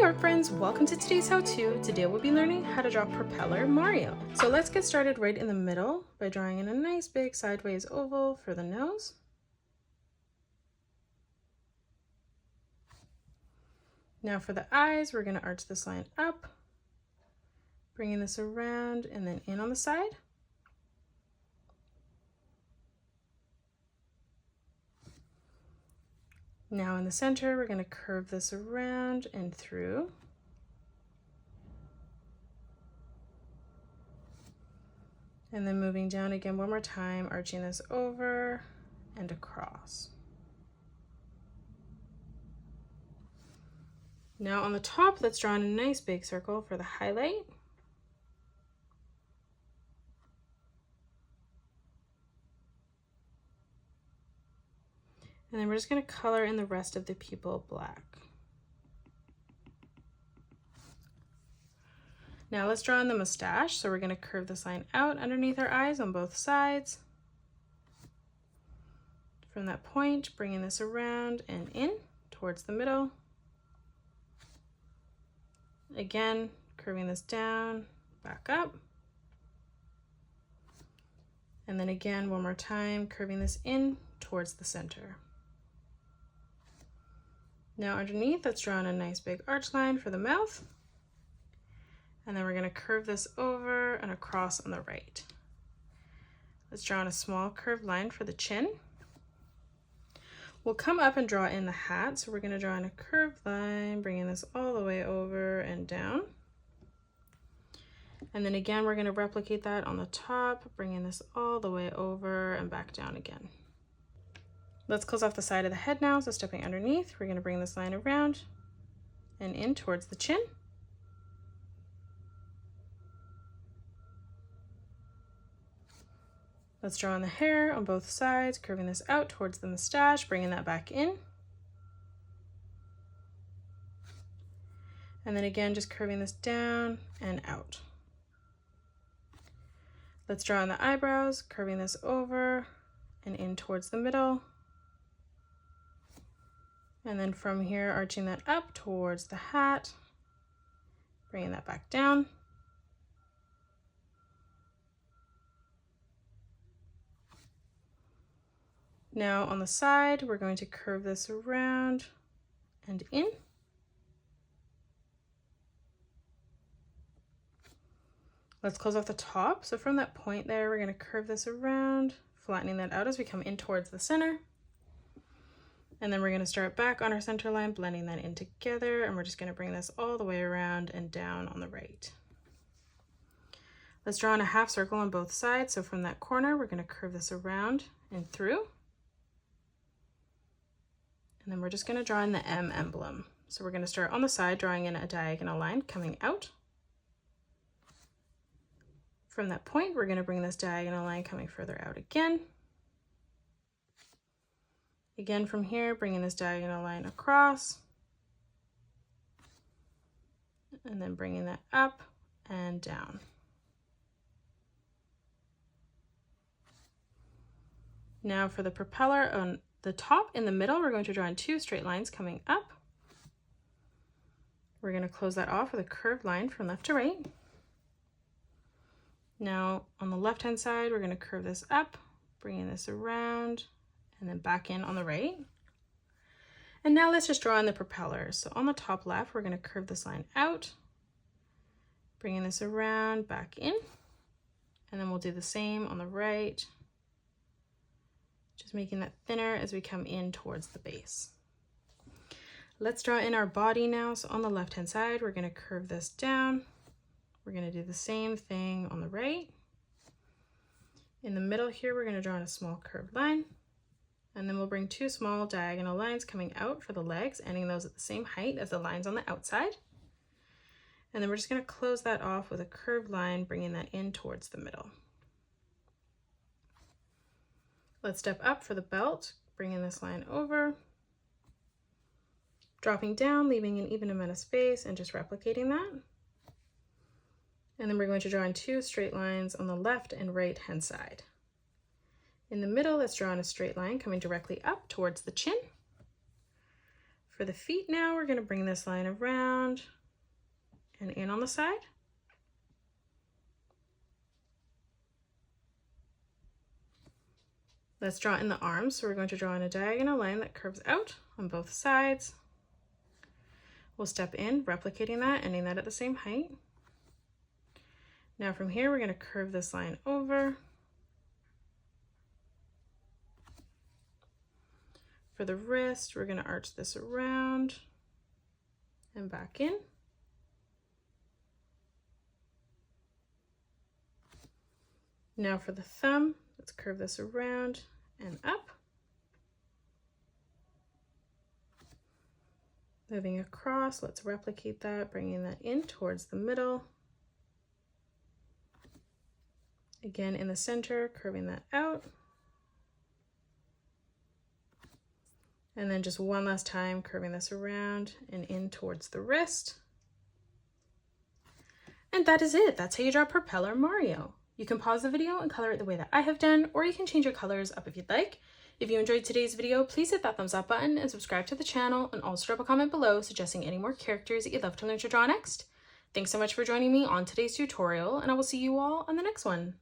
art friends, welcome to today's how-to. Today we'll be learning how to draw Propeller Mario. So let's get started right in the middle by drawing in a nice big sideways oval for the nose. Now for the eyes, we're going to arch this line up, bringing this around and then in on the side. Now in the center, we're going to curve this around and through. And then moving down again one more time, arching this over and across. Now on the top, let's draw in a nice big circle for the highlight. And then we're just going to color in the rest of the pupil black. Now let's draw in the mustache. So we're going to curve this line out underneath our eyes on both sides. From that point, bringing this around and in towards the middle. Again, curving this down, back up. And then again, one more time, curving this in towards the center. Now underneath, let's draw in a nice big arch line for the mouth. And then we're going to curve this over and across on the right. Let's draw in a small curved line for the chin. We'll come up and draw in the hat. So we're going to draw in a curved line, bringing this all the way over and down. And then again, we're going to replicate that on the top, bringing this all the way over and back down again. Let's close off the side of the head now. So stepping underneath, we're going to bring this line around and in towards the chin. Let's draw in the hair on both sides, curving this out towards the mustache, bringing that back in. And then again, just curving this down and out. Let's draw in the eyebrows, curving this over and in towards the middle. And then from here, arching that up towards the hat, bringing that back down. Now on the side, we're going to curve this around and in. Let's close off the top. So from that point there, we're going to curve this around, flattening that out as we come in towards the center. And then we're going to start back on our center line, blending that in together, and we're just going to bring this all the way around and down on the right. Let's draw in a half circle on both sides. So from that corner, we're going to curve this around and through. And then we're just going to draw in the M emblem. So we're going to start on the side, drawing in a diagonal line coming out. From that point, we're going to bring this diagonal line coming further out again. Again, from here, bringing this diagonal line across. And then bringing that up and down. Now for the propeller on the top in the middle, we're going to draw in two straight lines coming up. We're going to close that off with a curved line from left to right. Now on the left-hand side, we're going to curve this up, bringing this around and then back in on the right. And now let's just draw in the propeller. So on the top left, we're going to curve this line out, bringing this around, back in, and then we'll do the same on the right, just making that thinner as we come in towards the base. Let's draw in our body now. So on the left-hand side, we're going to curve this down. We're going to do the same thing on the right. In the middle here, we're going to draw in a small curved line. And then we'll bring two small diagonal lines coming out for the legs, ending those at the same height as the lines on the outside. And then we're just going to close that off with a curved line, bringing that in towards the middle. Let's step up for the belt, bringing this line over, dropping down, leaving an even amount of space and just replicating that. And then we're going to draw in two straight lines on the left and right hand side. In the middle, let's draw in a straight line coming directly up towards the chin. For the feet now, we're going to bring this line around, in on the side. Let's draw in the arms. So we're going to draw in a diagonal line that curves out on both sides. We'll step in, replicating that, ending that at the same height. Now from here, we're going to curve this line over. For the wrist, we're going to arch this around and back in. Now for the thumb, let's curve this around and up. Moving across, let's replicate that, bringing that in towards the middle. Again, in the center, curving that out. And then just one last time, curving this around and in towards the wrist. And that is it. That's how you draw Propeller Mario. You can pause the video and color it the way that I have done, or you can change your colors up if you'd like. If you enjoyed today's video, please hit that thumbs up button and subscribe to the channel, and also drop a comment below suggesting any more characters that you'd love to learn to draw next. Thanks so much for joining me on today's tutorial, and I will see you all on the next one.